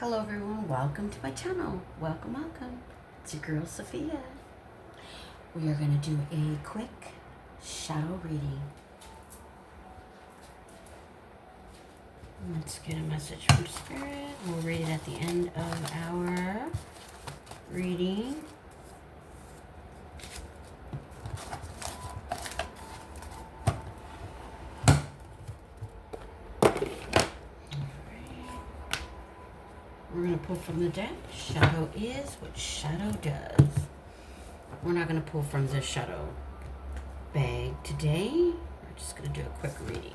Hello everyone, welcome to my channel. Welcome. It's your girl Sophia. We are going to do a quick shadow reading. Let's get a message from Spirit. We'll read it at the end of our reading. We're going to pull from the deck. Shadow is what shadow does. We're not going to pull from the shadow bag today. We're just going to do a quick reading.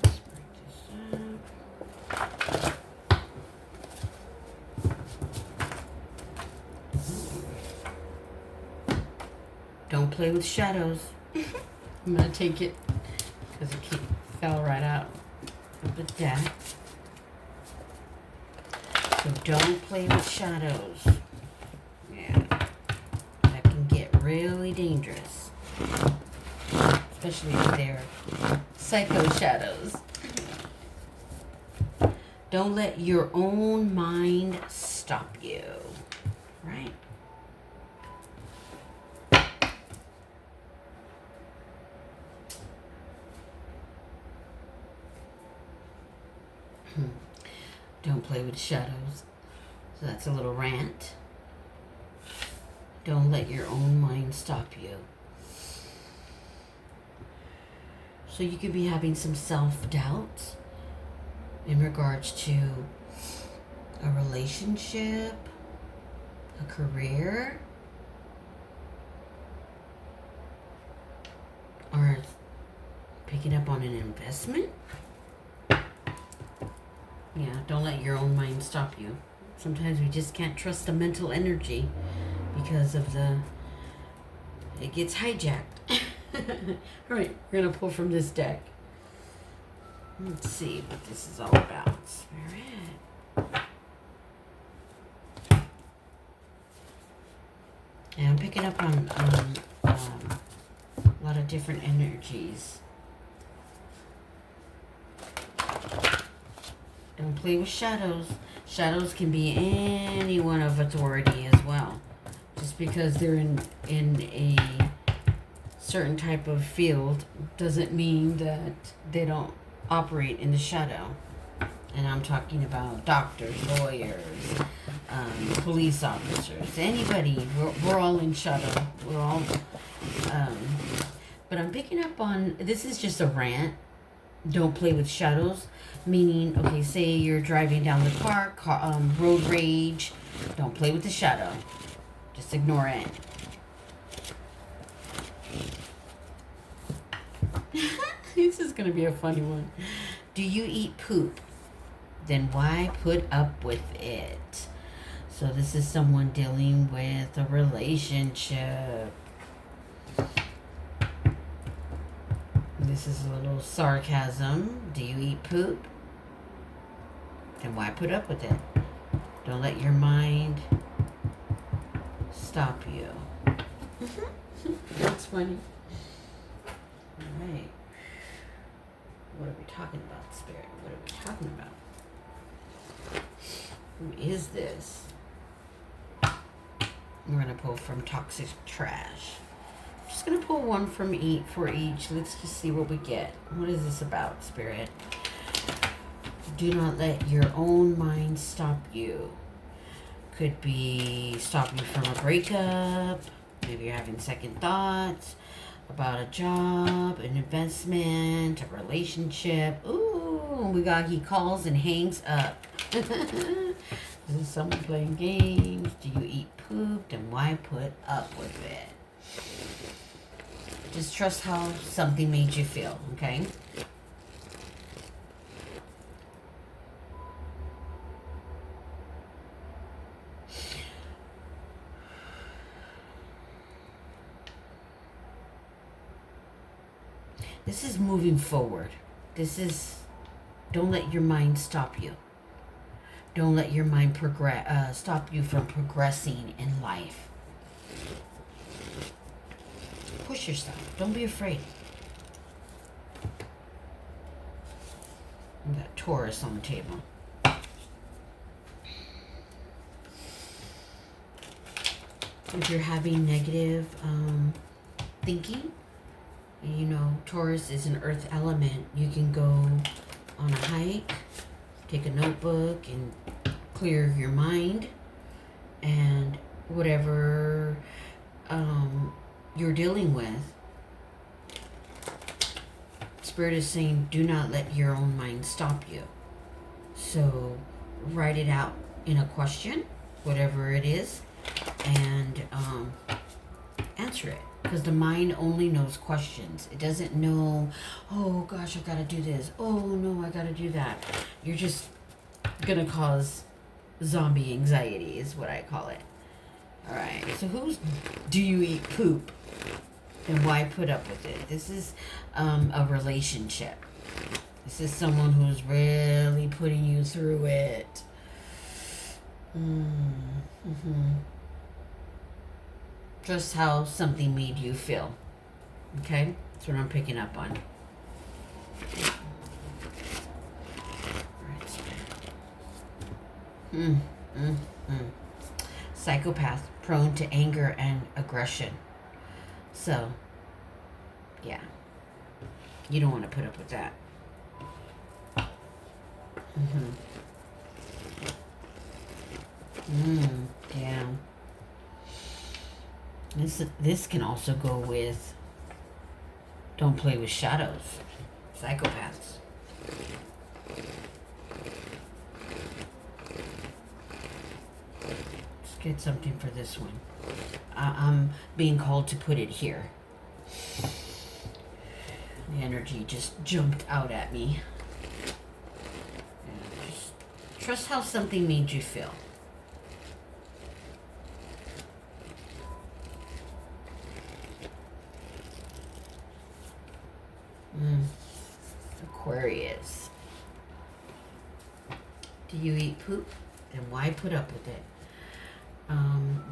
Let's break this up. Don't play with shadows. I'm going to take it because it fell right out of the deck. So don't play with shadows. Yeah, that can get really dangerous, especially if they're psycho shadows. Don't let your own mind stop you, right? Don't play with shadows. So that's a little rant. Don't let your own mind stop you. So you could be having some self-doubt in regards to a relationship, a career, or picking up on an investment. Yeah, don't let your own mind stop you. Sometimes we just can't trust the mental energy because of it gets hijacked. All right, we're going to pull from this deck. Let's see what this is all about. Spirit. And I'm picking up on a lot of different energies. Don't play with shadows. Shadows can be anyone of authority as well. Just because they're in a certain type of field doesn't mean that they don't operate in the shadow. And I'm talking about doctors, lawyers, police officers, anybody. We're all in shadow. We're all. But I'm picking up on, this is just a rant. Don't play with shadows, meaning, okay, say you're driving down the car, road rage. Don't play with the shadow. Just ignore it. This is going to be a funny one. Do you eat poop? Then why put up with it? So this is someone dealing with a relationship. This is a little sarcasm. Do you eat poop? Then why put up with it? Don't let your mind stop you. That's funny. All right. What are we talking about, Spirit? What are we talking about? Who is this? We're going to pull from Toxic Trash. Just gonna pull one from for each. Let's just see what we get. What is this about, Spirit? Do not let your own mind stop you. Could be stop you from a breakup. Maybe you're having second thoughts about a job, an investment, a relationship. Ooh, we got he calls and hangs up. This is someone playing games. Do you eat poop? And why put up with it? Just trust how something made you feel, okay? This is moving forward. This is, don't let your mind stop you. Don't let your mind stop you from progressing in life. Push yourself. Don't be afraid. We got Taurus on the table. If you're having negative thinking, you know, Taurus is an earth element. You can go on a hike, take a notebook, and clear your mind. And whatever you're dealing with, Spirit is saying, do not let your own mind stop you. So write it out in a question, whatever it is, and answer it. Because the mind only knows questions. It doesn't know, oh gosh, I gotta do this. Oh no, I gotta do that. You're just gonna cause zombie anxiety is what I call it. Alright, so do you eat poop? And why put up with it? This is a relationship. This is someone who's really putting you through it. Just how something made you feel. Okay? That's what I'm picking up on. Psychopath, prone to anger and aggression. So, yeah. You don't want to put up with that. Yeah. This can also go with don't play with shadows. Psychopaths. Let's get something for this one. I'm being called to put it here. The energy just jumped out at me. Just trust how something made you feel. Aquarius. Do you eat poop? Then why put up with it?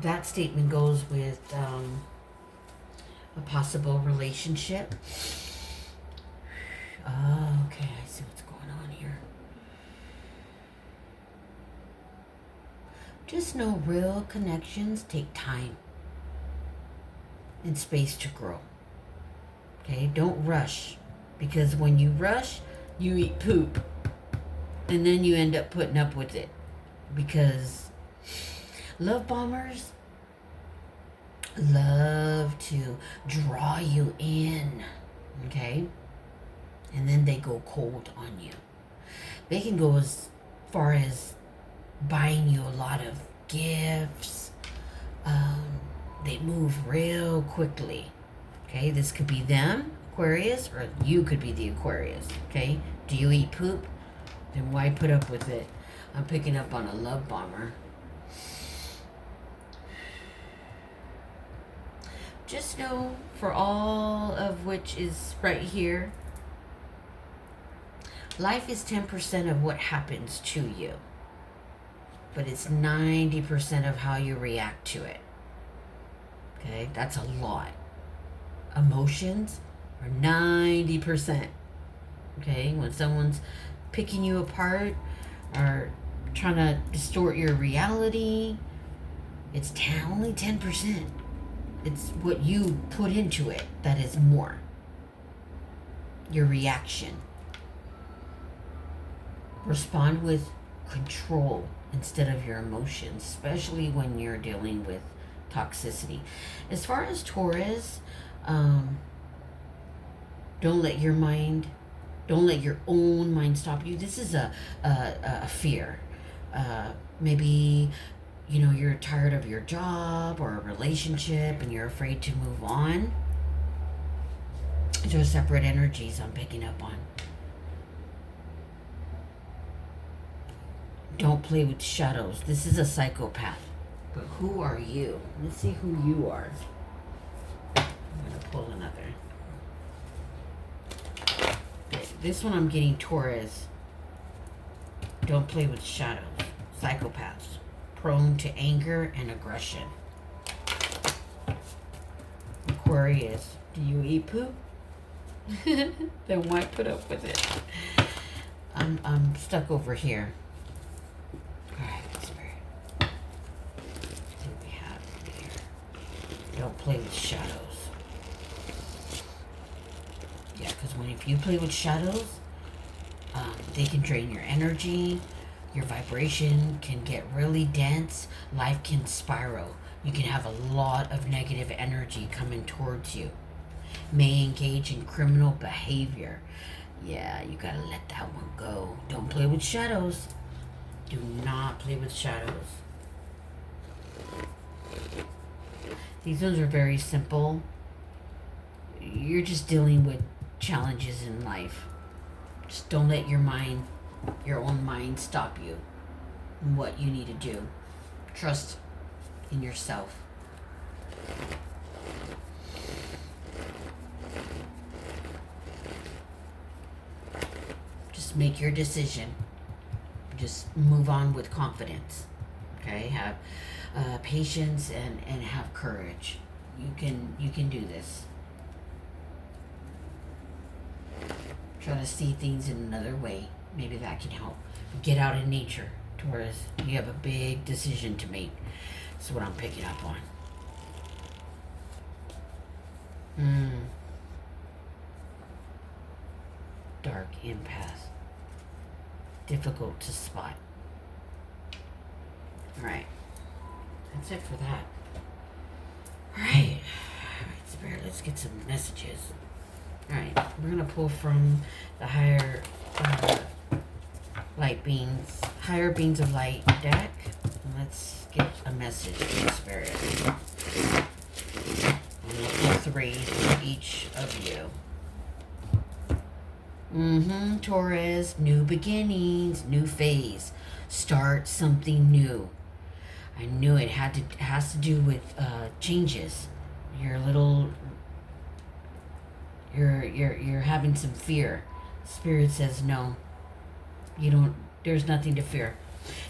That statement goes with a possible relationship. Oh, okay, I see what's going on here. Just know real connections take time and space to grow. Okay, don't rush. Because when you rush, you eat poop. And then you end up putting up with it. Because love bombers love to draw you in. Okay? And then they go cold on you. They can go as far as buying you a lot of gifts. They move real quickly. Okay? This could be them, Aquarius, or you could be the Aquarius. Okay? Do you eat poop? Then why put up with it? I'm picking up on a love bomber. Just know, for all of which is right here, life is 10% of what happens to you. But it's 90% of how you react to it. Okay? That's a lot. Emotions are 90%. Okay? When someone's picking you apart or trying to distort your reality, it's only 10%. It's what you put into it that is more. Your reaction. Respond with control instead of your emotions, especially when you're dealing with toxicity. As far as Taurus, don't let your own mind stop you. This is a fear. Maybe, you're tired of your job or a relationship and you're afraid to move on. Those are separate energies I'm picking up on. Don't play with shadows. This is a psychopath. But who are you? Let's see who you are. I'm going to pull another. Okay, this one I'm getting Taurus. Don't play with shadows. Psychopaths. Prone to anger and aggression. Aquarius. Do you eat poop? Then why put up with it? I'm stuck over here. Alright, Spirit. What do we have here? Don't play with shadows. Yeah, because if you play with shadows, they can drain your energy. Your vibration can get really dense. Life can spiral. You can have a lot of negative energy coming towards you. May engage in criminal behavior. Yeah, you gotta let that one go. Don't play with shadows. Do not play with shadows. These ones are very simple. You're just dealing with challenges in life. Just don't let your own mind stop you in what you need to do. Trust in yourself. Just make your decision. Just move on with confidence. Okay, have patience and have courage. You can do this. Try to see things in another way. Maybe that can help. Get out in nature, Taurus. You have a big decision to make. That's what I'm picking up on. Dark empath. Difficult to spot. Alright. That's it for that. Alright. Alright, Spirit, let's get some messages. Alright, we're going to pull from the higher higher beings of light deck. Let's get a message from Spirit. I'm going to pull 3 for each of you. Taurus, new beginnings, new phase. Start something new. I knew it has to do with changes. You're having some fear. Spirit says no. You don't. There's nothing to fear.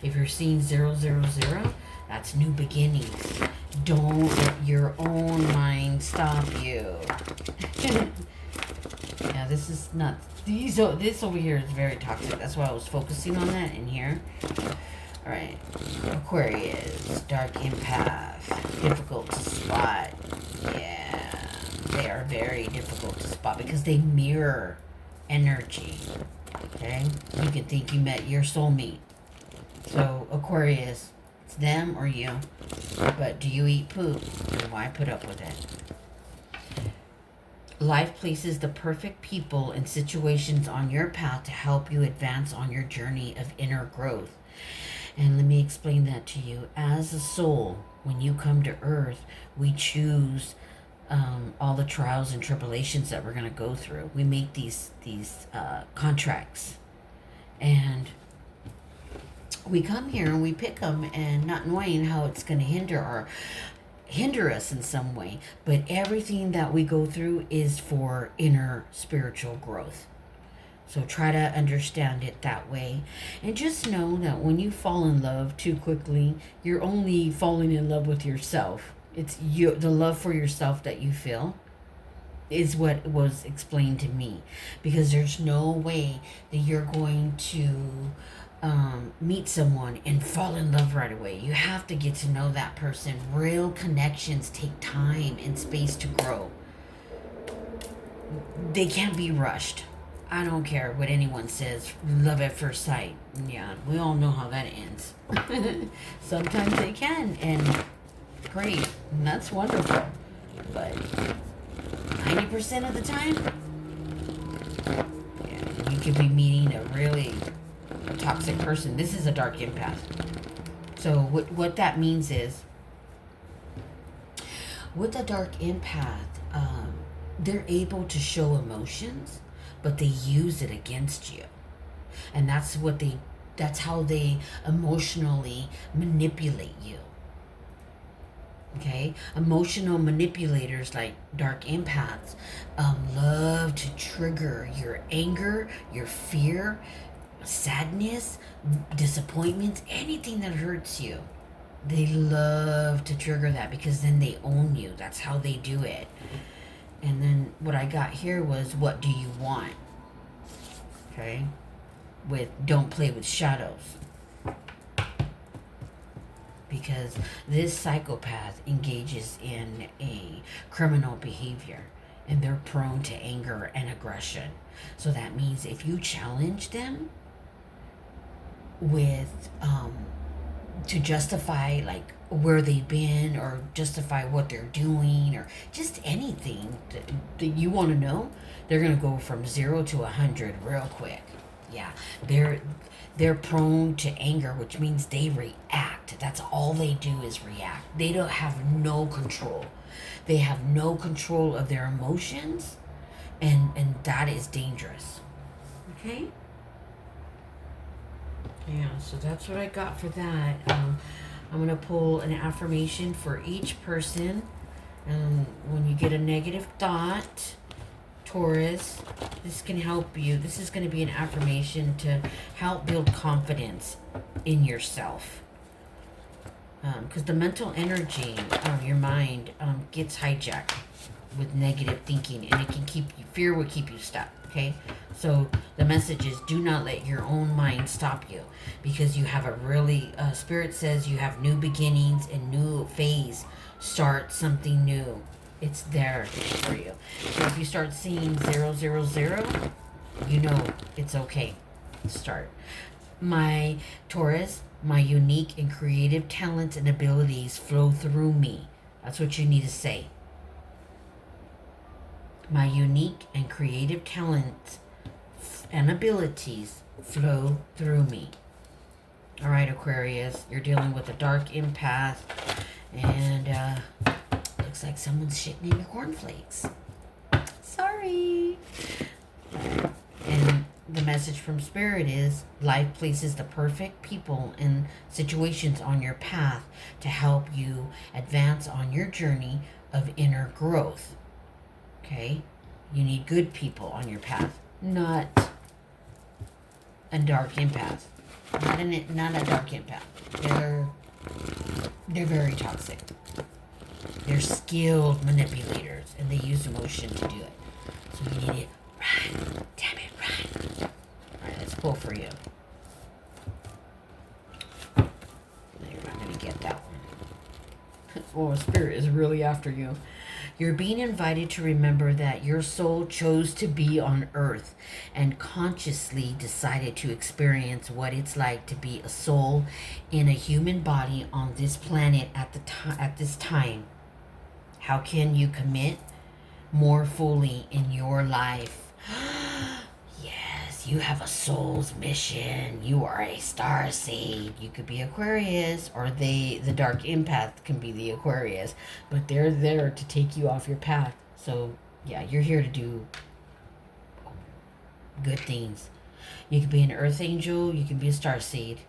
If you're seeing 000, that's new beginnings. Don't let your own mind stop you. Yeah, this is nuts. This over here is very toxic. That's why I was focusing on that in here. Alright. Aquarius. Dark empath. Difficult to spot. Yeah. They are very difficult to spot because they mirror energy. Okay? You can think you met your soulmate. So, Aquarius, it's them or you. But do you eat poop? And why put up with it? Life places the perfect people and situations on your path to help you advance on your journey of inner growth. And let me explain that to you. As a soul, when you come to earth, we choose all the trials and tribulations that we're going to go through. We make these contracts. And we come here and we pick them, and not knowing how it's going to hinder us in some way, but everything that we go through is for inner spiritual growth. So try to understand it that way, and just know that when you fall in love too quickly, you're only falling in love with yourself. It's the love for yourself that you feel is what was explained to me, because there's no way that you're going to meet someone and fall in love right away. You have to get to know that person. Real connections take time and space to grow. They can't be rushed. I don't care what anyone says. Love at first sight. Yeah, we all know how that ends. Sometimes they can, and great, and that's wonderful. But 90% of the time, yeah, you could be meeting a really toxic person. This is a dark empath. So what that means is, with a dark empath, they're able to show emotions, but they use it against you. And that's how they emotionally manipulate you. Okay? Emotional manipulators like dark empaths love to trigger your anger, your fear, sadness, disappointment, anything that hurts you. They love to trigger that because then they own you. That's how they do it. And then what I got here was, what do you want? Okay? with don't play with shadows. Because this psychopath engages in a criminal behavior and they're prone to anger and aggression. So that means if you challenge them with to justify like where they've been or justify what they're doing or just anything that you want to know, they're going to go from 0 to 100 real quick. Yeah, they're prone to anger, which means they react. That's all they do is react. They don't have no control. They have no control of their emotions, and that is dangerous. Okay? Yeah, so that's what I got for that. I'm going to pull an affirmation for each person. And when you get a negative thought, Taurus, this can help you. This is going to be an affirmation to help build confidence in yourself. Because the mental energy of your mind gets hijacked with negative thinking, and it can keep you, fear will keep you stuck. Okay, so the message is do not let your own mind stop you, because you have a really spirit says you have new beginnings and new phase. Start something new. It's there for you. So if you start seeing 000, you know it's okay. Start. My Taurus, my unique and creative talents and abilities flow through me. That's what you need to say. My unique and creative talents and abilities flow through me. All right, Aquarius, you're dealing with a dark empath, and looks like someone's shitting in your cornflakes. Sorry. And the message from Spirit is life places the perfect people and situations on your path to help you advance on your journey of inner growth. Okay? You need good people on your path, not a dark empath. Not a dark empath. They're very toxic. They're skilled manipulators, and they use emotion to do it. So you need it right. Damn it, right. All right, let's pull for you. No, you're not going to get that one. Oh, Spirit is really after you. You're being invited to remember that your soul chose to be on Earth and consciously decided to experience what it's like to be a soul in a human body on this planet at this time. How can you commit more fully in your life? Yes, you have a soul's mission. You are a star seed. You could be Aquarius, or the dark empath can be the Aquarius, but they're there to take you off your path. So yeah, you're here to do good things. You could be an earth angel. You can be a star seed.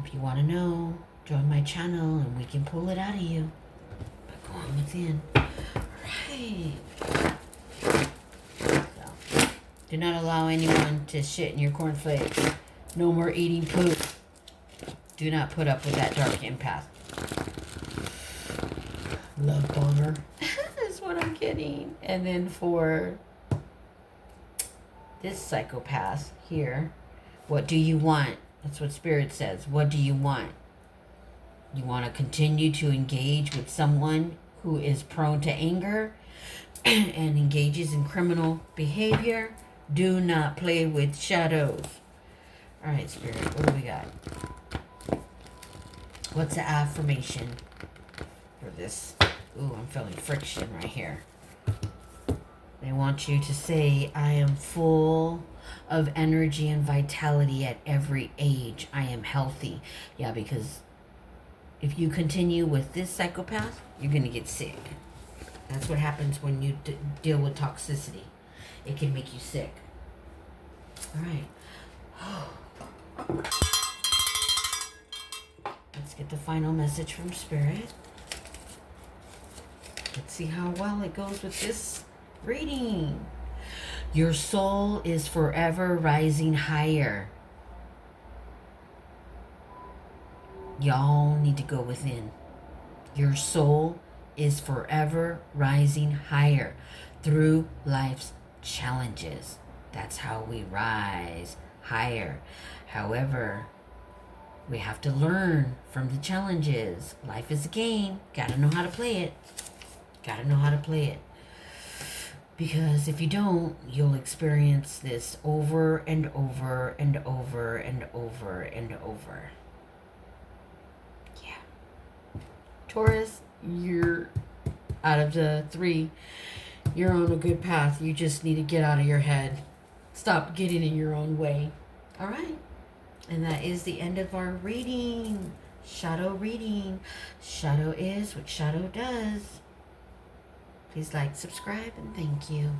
If you want to know, join my channel and we can pull it out of you by going within. Alright. So, do not allow anyone to shit in your cornflakes. No more eating poop. Do not put up with that dark empath. Love bomber. That's what I'm getting. And then for this psychopath here, what do you want? That's what Spirit says. What do you want? You want to continue to engage with someone who is prone to anger and engages in criminal behavior? Do not play with shadows. All right, Spirit, what do we got? What's the affirmation for this? Ooh, I'm feeling friction right here. They want you to say, I am full of energy and vitality at every age. I am healthy. Yeah, because if you continue with this psychopath, you're going to get sick. That's what happens when you deal with toxicity. It can make you sick. All right. Let's get the final message from Spirit. Let's see how well it goes with this reading. Your soul is forever rising higher. Y'all need to go within. Your soul is forever rising higher through life's challenges. That's how we rise higher. However, we have to learn from the challenges. Life is a game. Gotta know how to play it. Gotta know how to play it. Because if you don't, you'll experience this over and over and over and over and over. Yeah. Taurus, you're out of the 3. You're on a good path. You just need to get out of your head. Stop getting in your own way. All right. And that is the end of our reading. Shadow reading. Shadow is what shadow does. Please like, subscribe, and thank you.